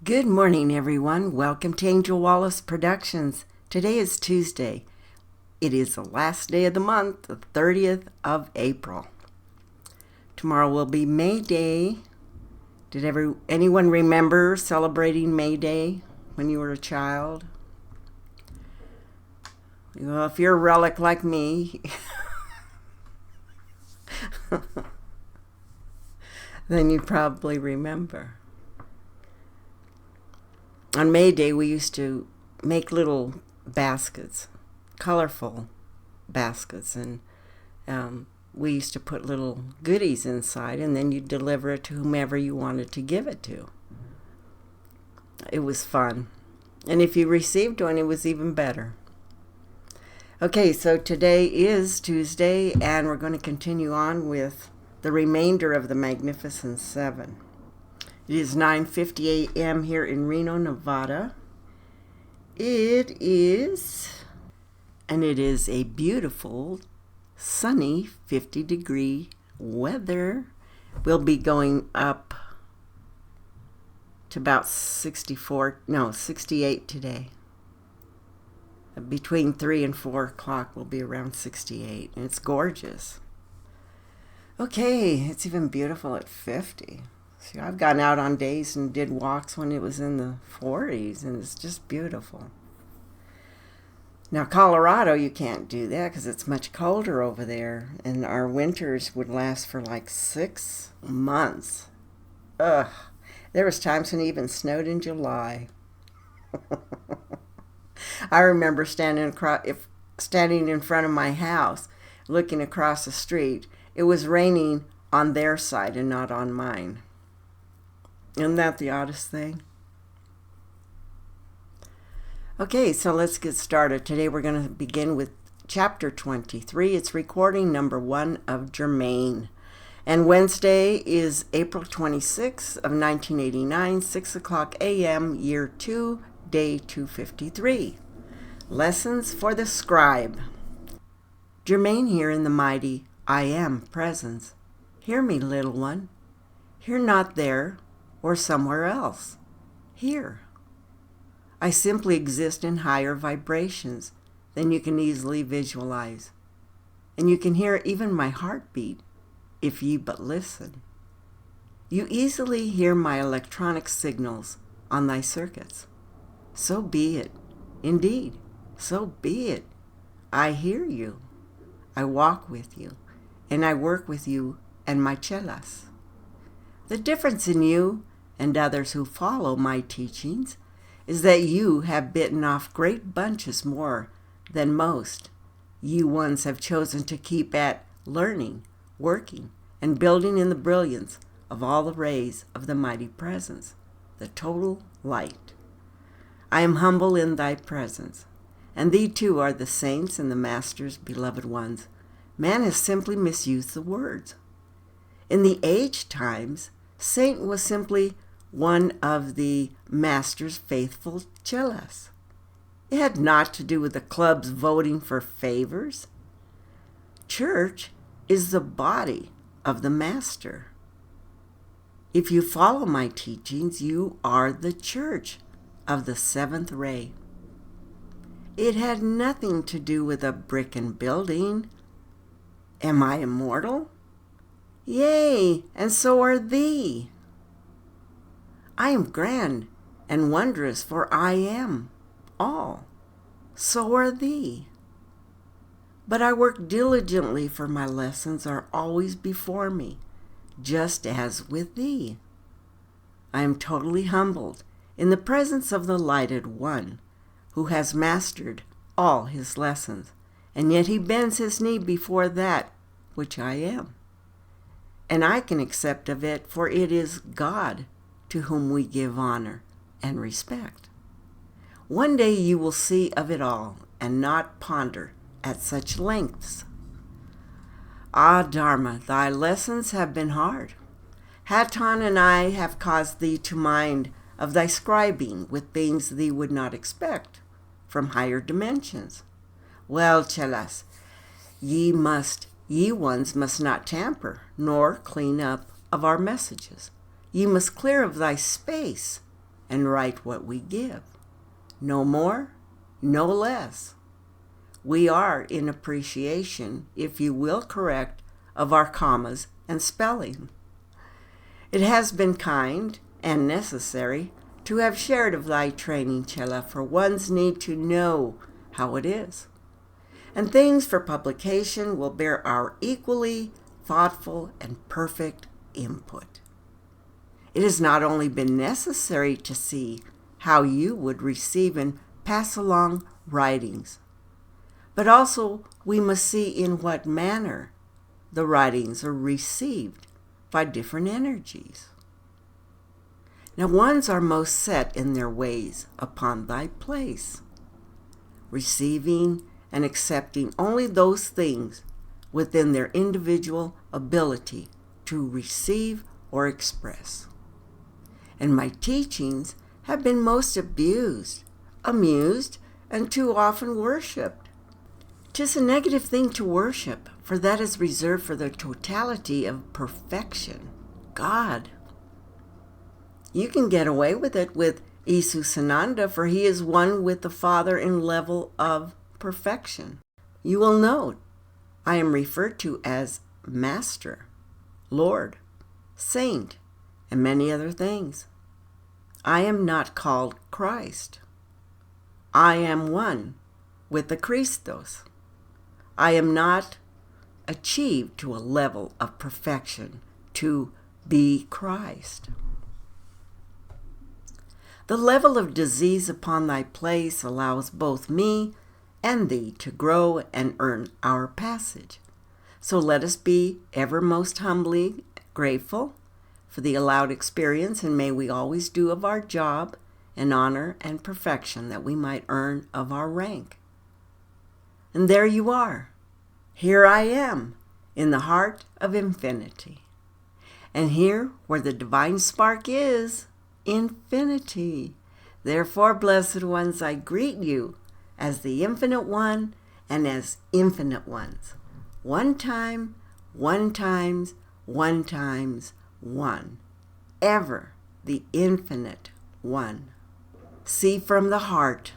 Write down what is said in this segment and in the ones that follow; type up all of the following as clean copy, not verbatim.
Good morning, everyone. Welcome to Angel Wallace Productions. Today is Tuesday. It is the last day of the month, the 30th of April. Tomorrow will be May Day. Did anyone remember celebrating May Day when you were a child? Well, if you're a relic like me, then you probably remember. On May Day, we used to make little baskets, colorful baskets, and we used to put little goodies inside, and then you'd deliver it to whomever you wanted to give it to. It was fun. And if you received one, it was even better. Okay, so today is Tuesday, and we're going to continue on with the remainder of the Magnificent Seven. It is 9:50 a.m. here in Reno, Nevada. It is a beautiful, sunny, 50-degree weather. We'll be going up to about 68 today. Between 3 and 4 o'clock will be around 68, and it's gorgeous. Okay, it's even beautiful at 50. See, I've gone out on days and did walks when it was in the 40s, and it's just beautiful. Now, Colorado, you can't do that because it's much colder over there, and our winters would last for like 6 months. Ugh. There was times when it even snowed in July. I remember standing in front of my house, looking across the street. It was raining on their side and not on mine. Isn't that the oddest thing? Okay, so let's get started. Today we're going to begin with chapter 23. It's recording number 1 of Germain. And Wednesday is April 26th of 1989, 6 o'clock a.m., year 2, day 253. Lessons for the Scribe. Germain here in the mighty I Am presence. Hear me, little one. Hear not there or somewhere else. Here. I simply exist in higher vibrations than you can easily visualize. And you can hear even my heartbeat if ye but listen. You easily hear my electronic signals on thy circuits. So be it. Indeed, so be it. I hear you. I walk with you. And I work with you and my chelas. The difference in you and others who follow my teachings is that you have bitten off great bunches more than most. You ones have chosen to keep at learning, working, and building in the brilliance of all the rays of the mighty presence, the total light. I am humble in thy presence, and thee too are the saints and the Master's beloved ones. Man has simply misused the words. In the age times, saint was simply one of the Master's faithful chelas. It had naught to do with the club's voting for favors. Church is the body of the Master. If you follow my teachings, you are the church of the seventh ray. It had nothing to do with a brick and building. Am I immortal? Yea, and so are thee. I am grand and wondrous, for I am all. So are thee. But I work diligently, for my lessons are always before me, just as with thee. I am totally humbled in the presence of the lighted one, who has mastered all his lessons, and yet he bends his knee before that which I am. And I can accept of it, for it is God to whom we give honor and respect. One day you will see of it all, and not ponder at such lengths. Ah, Dharma, thy lessons have been hard. Hatan and I have caused thee to mind of thy scribing with things thee would not expect from higher dimensions. Well, chelas, ye ones must not tamper, nor clean up of our messages. Ye must clear of thy space and write what we give. No more, no less. We are in appreciation, if you will correct, of our commas and spelling. It has been kind and necessary to have shared of thy training, Cella, for one's need to know how it is. And things for publication will bear our equally thoughtful and perfect input. It has not only been necessary to see how you would receive and pass along writings, but also we must see in what manner the writings are received by different energies. Now ones are most set in their ways upon thy place, receiving and accepting only those things within their individual ability to receive or express. And my teachings have been most abused, amused, and too often worshipped. 'Tis a negative thing to worship, for that is reserved for the totality of perfection, God. You can get away with it with Isu Sananda, for he is one with the Father in level of perfection. You will note I am referred to as Master, Lord, Saint, and many other things. I am not called Christ. I am one with the Christos. I am not achieved to a level of perfection to be Christ. The level of disease upon thy place allows both me and thee to grow and earn our passage. So let us be ever most humbly grateful for the allowed experience, and may we always do of our job in honor and perfection that we might earn of our rank. And there you are. Here I am in the heart of infinity. And here where the divine spark is, infinity. Therefore, blessed ones, I greet you as the infinite one and as infinite ones. One time, one times, one times, one. Ever the infinite one. See from the heart.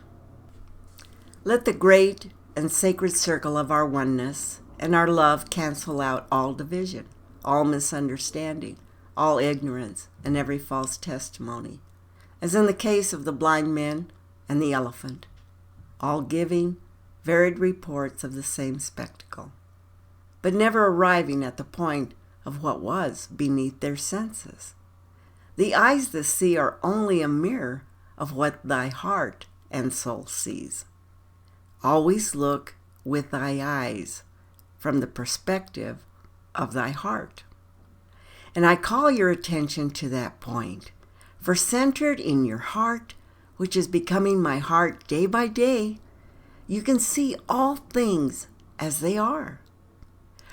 Let the great and sacred circle of our oneness and our love cancel out all division, all misunderstanding, all ignorance, and every false testimony, as in the case of the blind men and the elephant, all giving varied reports of the same spectacle, but never arriving at the point of what was beneath their senses. The eyes that see are only a mirror of what thy heart and soul sees. Always look with thy eyes from the perspective of thy heart. And I call your attention to that point, for centered in your heart, which is becoming my heart day by day, you can see all things as they are.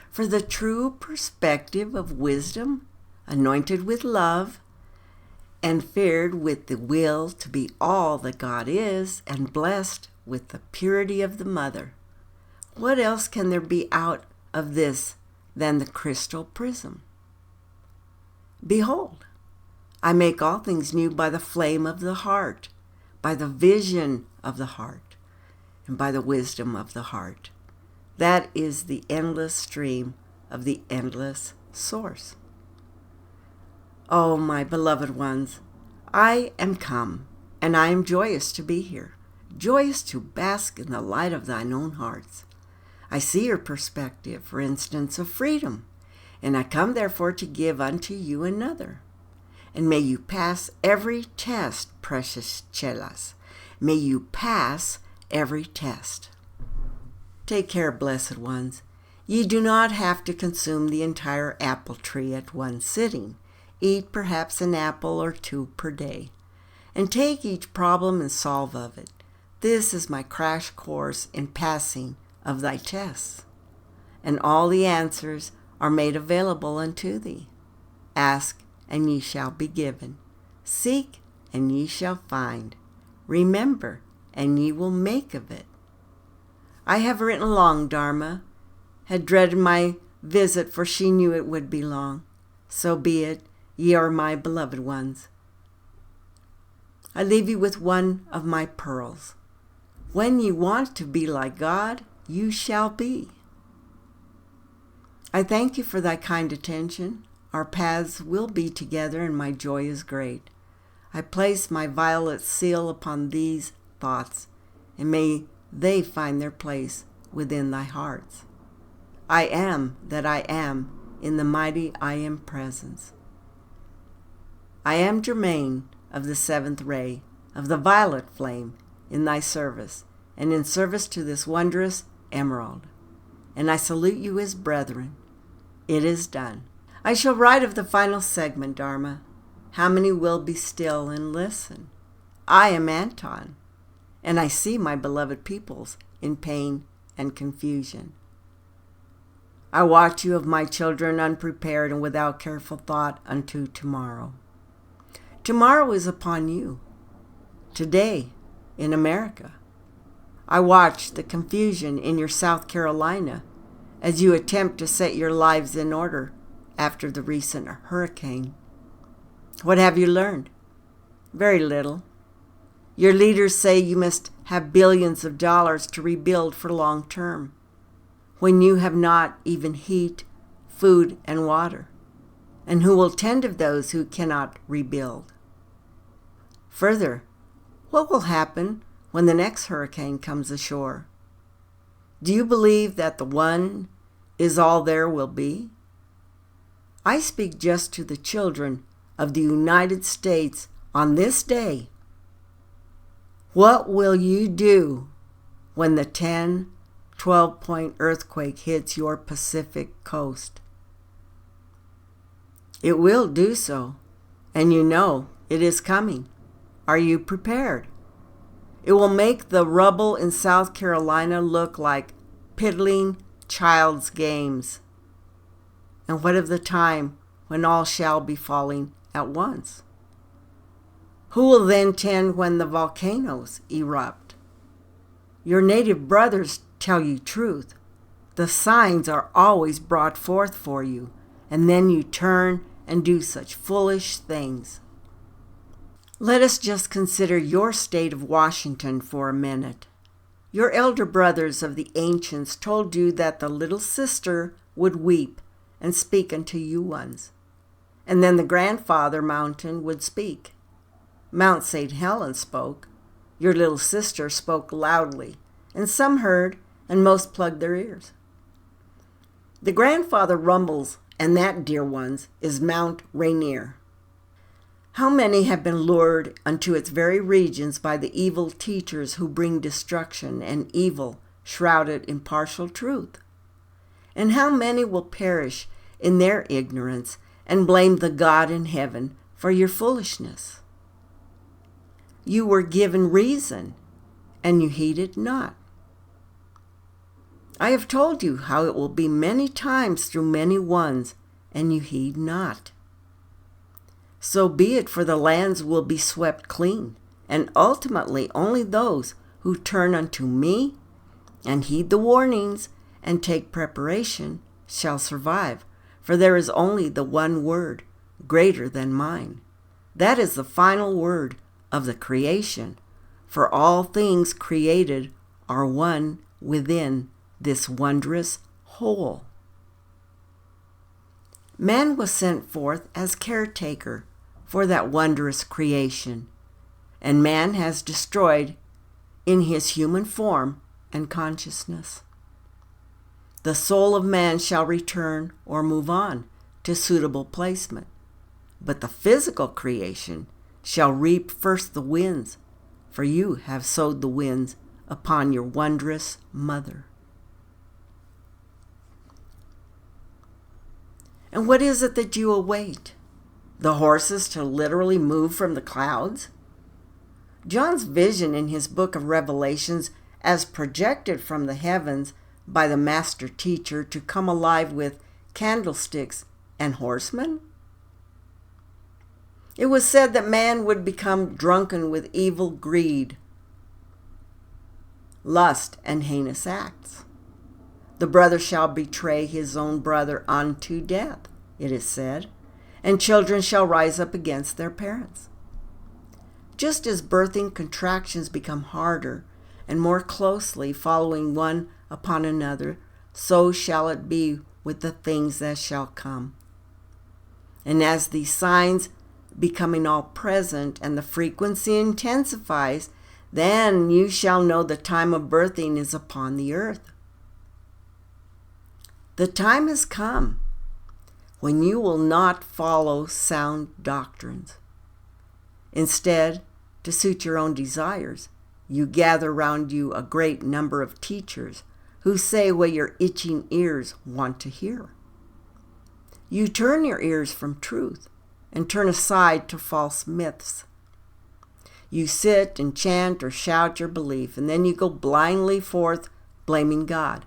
For the true perspective of wisdom, anointed with love, and feared with the will to be all that God is, and blessed with the purity of the mother. What else can there be out of this than the crystal prism? Behold, I make all things new by the flame of the heart, by the vision of the heart, and by the wisdom of the heart. That is the endless stream of the endless source. Oh, my beloved ones, I am come, and I am joyous to be here, joyous to bask in the light of thine own hearts. I see your perspective, for instance, of freedom, and I come therefore to give unto you another. And may you pass every test, precious chelas. May you pass every test. Take care, blessed ones. Ye do not have to consume the entire apple tree at one sitting. Eat perhaps an apple or two per day, and take each problem and solve of it. This is my crash course in passing of thy tests, and all the answers are made available unto thee. Ask, and ye shall be given. Seek, and ye shall find. Remember, and ye will make of it. I have written long, Dharma, had dreaded my visit, for she knew it would be long. So be it, ye are my beloved ones. I leave you with one of my pearls. When you want to be like God, you shall be. I thank you for thy kind attention. Our paths will be together, and my joy is great. I place my violet seal upon these thoughts, and may they find their place within thy hearts. I am that I am in the mighty I Am presence. I am Germain of the seventh ray, of the violet flame, in thy service, and in service to this wondrous emerald. And I salute you as brethren. It is done. I shall write of the final segment, Dharma. How many will be still and listen? I am Anton, and I see my beloved peoples in pain and confusion. I watch you of my children unprepared and without careful thought unto tomorrow. Tomorrow is upon you. Today, in America. I watch the confusion in your South Carolina as you attempt to set your lives in order after the recent hurricane. What have you learned? Very little. Your leaders say you must have billions of dollars to rebuild for long term, when you have not even heat, food, and water. And who will tend to those who cannot rebuild? Further, what will happen when the next hurricane comes ashore? Do you believe that the one is all there will be? I speak just to the children of the United States on this day. What will you do when the 12-point earthquake hits your Pacific coast? It will do so, and you know it is coming. Are you prepared? It will make the rubble in South Carolina look like piddling child's games. And what of the time when all shall be falling at once? Who will then tend when the volcanoes erupt? Your native brothers tell you truth. The signs are always brought forth for you, and then you turn and do such foolish things. Let us just consider your state of Washington for a minute. Your elder brothers of the ancients told you that the little sister would weep and speak unto you ones, and then the grandfather mountain would speak. Mount St. Helens spoke. Your little sister spoke loudly, and some heard, and most plugged their ears. The grandfather rumbles, and that, dear ones, is Mount Rainier. How many have been lured unto its very regions by the evil teachers who bring destruction and evil shrouded in partial truth? And how many will perish in their ignorance and blame the God in heaven for your foolishness? You were given reason, and you heeded not. I have told you how it will be many times through many ones, and you heed not. So be it, for the lands will be swept clean, and ultimately only those who turn unto me and heed the warnings and take preparation shall survive, for there is only the one word greater than mine. That is the final word of the creation, for all things created are one within this wondrous whole. Man was sent forth as caretaker for that wondrous creation, and man has destroyed in his human form and consciousness. The soul of man shall return or move on to suitable placement, but the physical creation shall reap first the winds, for you have sowed the winds upon your wondrous mother. And what is it that you await? The horses to literally move from the clouds? John's vision in his book of Revelations, as projected from the heavens by the master teacher to come alive with candlesticks and horsemen? It was said that man would become drunken with evil greed, lust, and heinous acts. The brother shall betray his own brother unto death, it is said, and children shall rise up against their parents. Just as birthing contractions become harder and more closely following one upon another, so shall it be with the things that shall come. And as these signs becoming all present and the frequency intensifies, then you shall know the time of birthing is upon the earth. The time has come when you will not follow sound doctrines. Instead, to suit your own desires, you gather round you a great number of teachers who say what your itching ears want to hear. You turn your ears from truth and turn aside to false myths. You sit and chant or shout your belief, and then you go blindly forth blaming God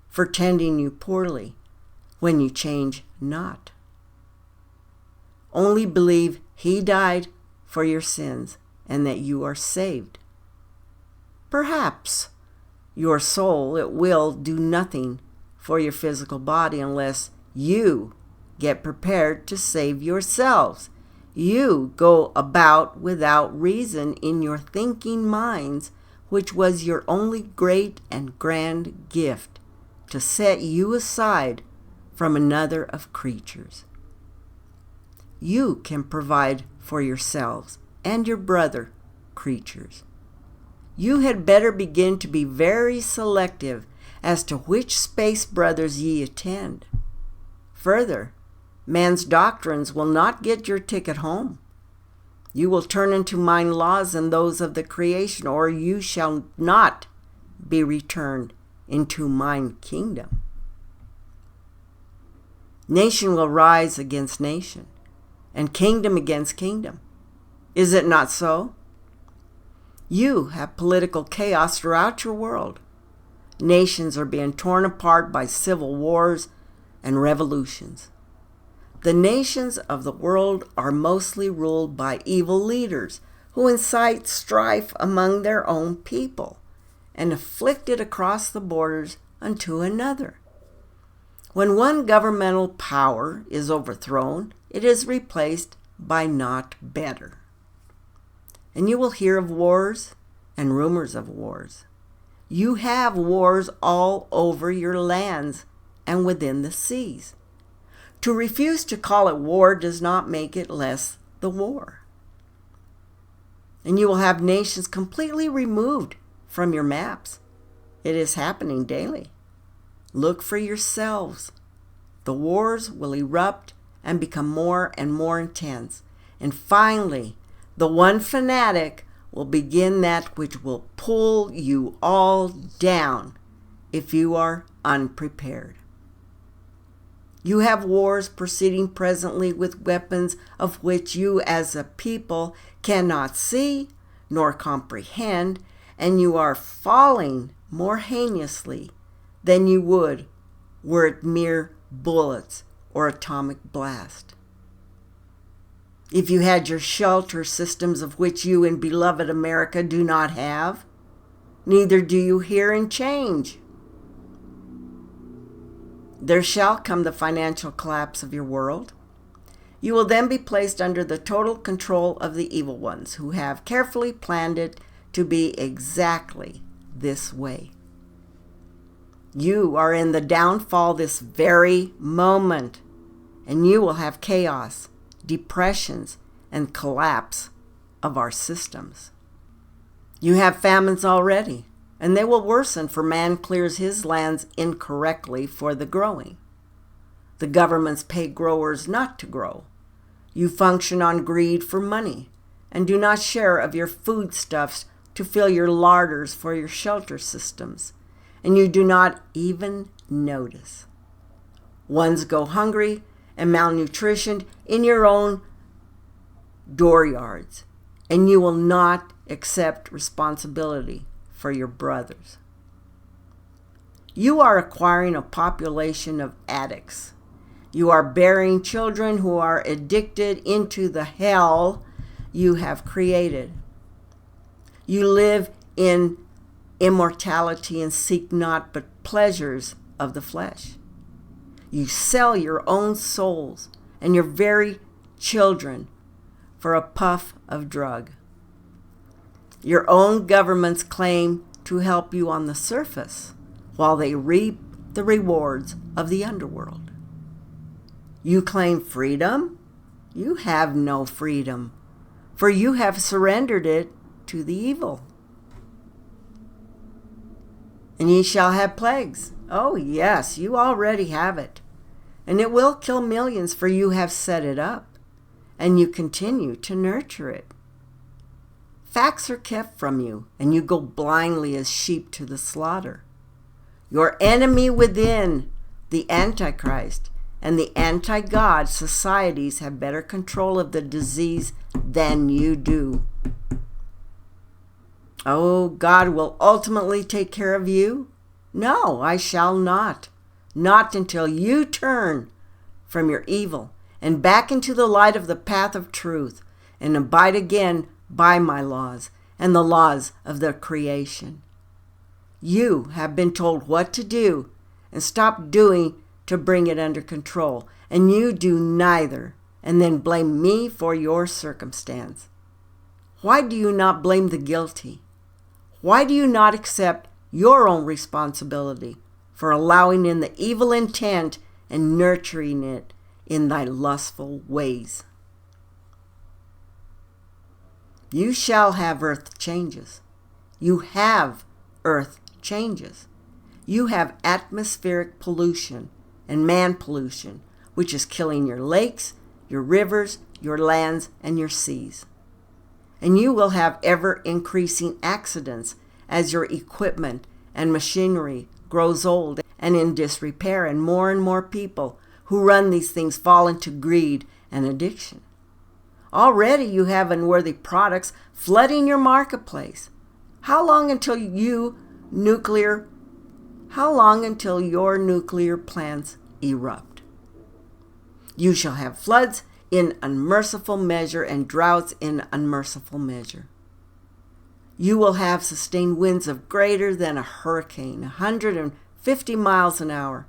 for tending you poorly when you change not. Only believe He died for your sins and that you are saved. Perhaps your soul, it will do nothing for your physical body unless you get prepared to save yourselves. You go about without reason in your thinking minds, which was your only great and grand gift, to set you aside from another of creatures. You can provide for yourselves and your brother creatures. You had better begin to be very selective as to which space brothers ye attend. Further, man's doctrines will not get your ticket home. You will turn into mine laws and those of the creation, or you shall not be returned into mine kingdom. Nation will rise against nation, and kingdom against kingdom. Is it not so? You have political chaos throughout your world. Nations are being torn apart by civil wars and revolutions. The nations of the world are mostly ruled by evil leaders who incite strife among their own people and afflict it across the borders unto another. When one governmental power is overthrown, it is replaced by not better. And you will hear of wars and rumors of wars. You have wars all over your lands and within the seas. To refuse to call it war does not make it less the war. And you will have nations completely removed from your maps. It is happening daily. Look for yourselves. The wars will erupt and become more and more intense. And finally, the one fanatic will begin that which will pull you all down if you are unprepared. You have wars proceeding presently with weapons of which you as a people cannot see nor comprehend, and you are falling more heinously than you would were it mere bullets or atomic blast. If you had your shelter systems of which you in beloved America do not have, neither do you hear and change. There shall come the financial collapse of your world. You will then be placed under the total control of the evil ones who have carefully planned it to be exactly this way. You are in the downfall this very moment, and you will have chaos, depressions, and collapse of our systems. You have famines already, and they will worsen, for man clears his lands incorrectly for the growing. The governments pay growers not to grow. You function on greed for money, and do not share of your foodstuffs to fill your larders for your shelter systems, and you do not even notice. Ones go hungry and malnutritioned in your own dooryards, and you will not accept responsibility for your brothers. You are acquiring a population of addicts. You are bearing children who are addicted into the hell you have created. You live in immortality and seek not but pleasures of the flesh. You sell your own souls and your very children for a puff of drug. Your own governments claim to help you on the surface while they reap the rewards of the underworld. You claim freedom? You have no freedom, for you have surrendered it to the evil. And ye shall have plagues. Oh yes, you already have it. And it will kill millions, for you have set it up, and you continue to nurture it. Facts are kept from you, and you go blindly as sheep to the slaughter. Your enemy within, the Antichrist, and the anti-God societies have better control of the disease than you do. Oh, God will ultimately take care of you? No, I shall not. Not until you turn from your evil and back into the light of the path of truth and abide again by my laws and the laws of the creation. You have been told what to do and stop doing to bring it under control, and you do neither, and then blame me for your circumstance. Why do you not blame the guilty? Why do you not accept your own responsibility for allowing in the evil intent and nurturing it in thy lustful ways? You shall have earth changes. You have earth changes. You have atmospheric pollution and man pollution, which is killing your lakes, your rivers, your lands, and your seas. And you will have ever-increasing accidents as your equipment and machinery grows old and in disrepair, and more people who run these things fall into greed and addiction. Already you have unworthy products flooding your marketplace. How long until your nuclear plants erupt? You shall have floods in unmerciful measure and droughts in unmerciful measure. You will have sustained winds of greater than a hurricane, 150 miles an hour,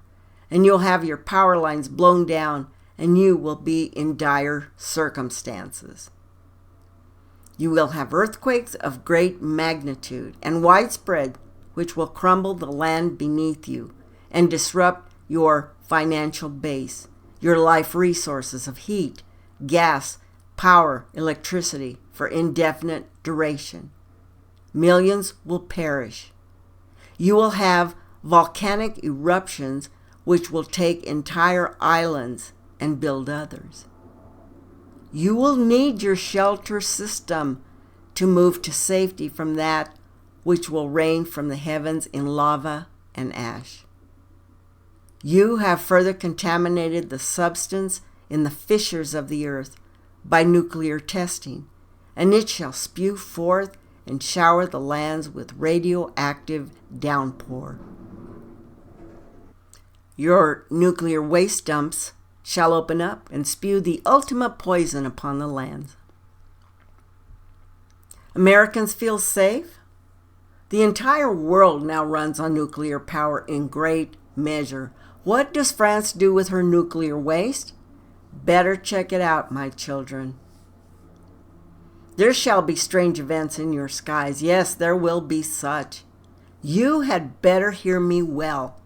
and you'll have your power lines blown down, and you will be in dire circumstances. You will have earthquakes of great magnitude and widespread, which will crumble the land beneath you and disrupt your financial base, your life resources of heat, gas, power, electricity for indefinite duration. Millions will perish. You will have volcanic eruptions which will take entire islands and build others. You will need your shelter system to move to safety from that which will rain from the heavens in lava and ash. You have further contaminated the substance in the fissures of the earth by nuclear testing, and it shall spew forth and shower the lands with radioactive downpour. Your nuclear waste dumps shall open up and spew the ultimate poison upon the lands. Americans feel safe? The entire world now runs on nuclear power in great measure. What does France do with her nuclear waste? Better check it out, my children. There shall be strange events in your skies. Yes, there will be such. You had better hear me well.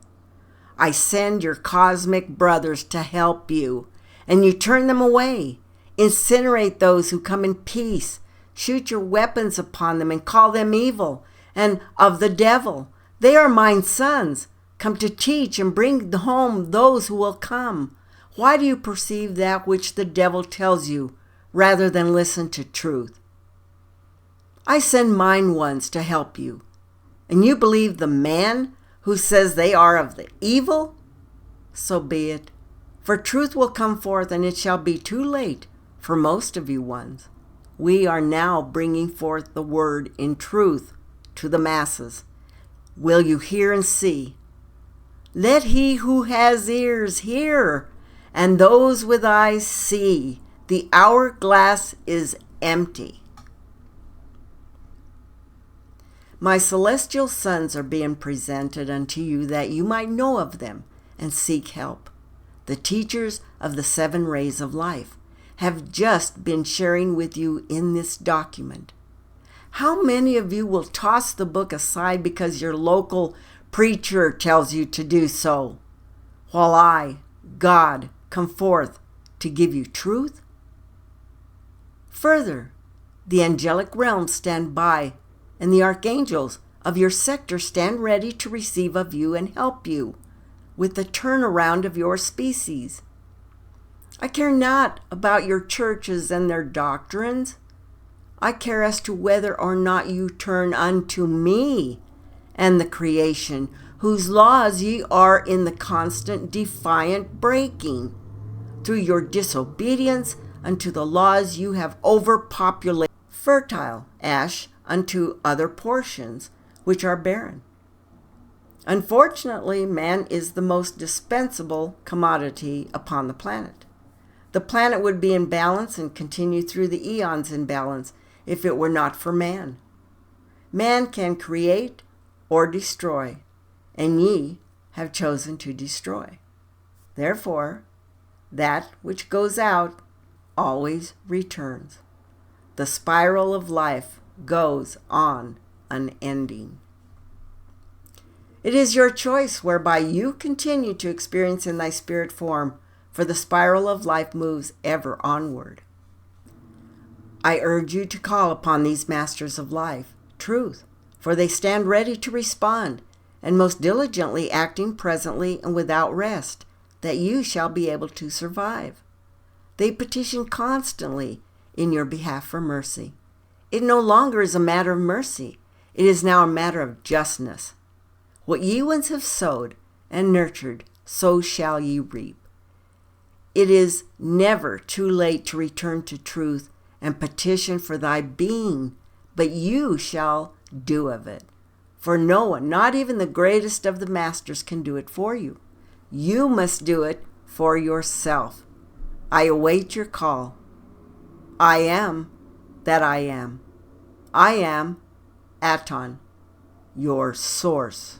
I send your cosmic brothers to help you, and you turn them away. Incinerate those who come in peace. Shoot your weapons upon them and call them evil and of the devil. They are mine sons, come to teach and bring home those who will come. Why do you perceive that which the devil tells you rather than listen to truth? I send mine ones to help you, and you believe the man who says they are of the evil? So be it. For truth will come forth, and it shall be too late for most of you ones. We are now bringing forth the word in truth to the masses. Will you hear and see? Let he who has ears hear, and those with eyes see. The hourglass is empty. My celestial sons are being presented unto you that you might know of them and seek help. The teachers of the 7 rays of life have just been sharing with you in this document How many of you will toss the book aside because your local preacher tells you to do so, while I, God, come forth to give you truth? Further, the angelic realms stand by, and the archangels of your sector stand ready to receive of you and help you with the turnaround of your species. I care not about your churches and their doctrines. I care as to whether or not you turn unto me and the creation, whose laws ye are in the constant defiant breaking. Through your disobedience unto the laws you have overpopulated fertile ash unto other portions, which are barren. Unfortunately, man is the most dispensable commodity upon the planet. The planet would be in balance and continue through the eons in balance if it were not for man. Man can create or destroy, and ye have chosen to destroy. Therefore, that which goes out always returns. The spiral of life goes on unending. It is your choice whereby you continue to experience in thy spirit form, for the spiral of life moves ever onward. I urge you to call upon these masters of life, truth, for they stand ready to respond, and most diligently acting presently and without rest, that you shall be able to survive. They petition constantly in your behalf for mercy. It no longer is a matter of mercy. It is now a matter of justness. What ye once have sowed and nurtured, so shall ye reap. It is never too late to return to truth and petition for thy being, but you shall do of it. For no one, not even the greatest of the masters, can do it for you. You must do it for yourself. I await your call. I am that I am. I am Aton, your source.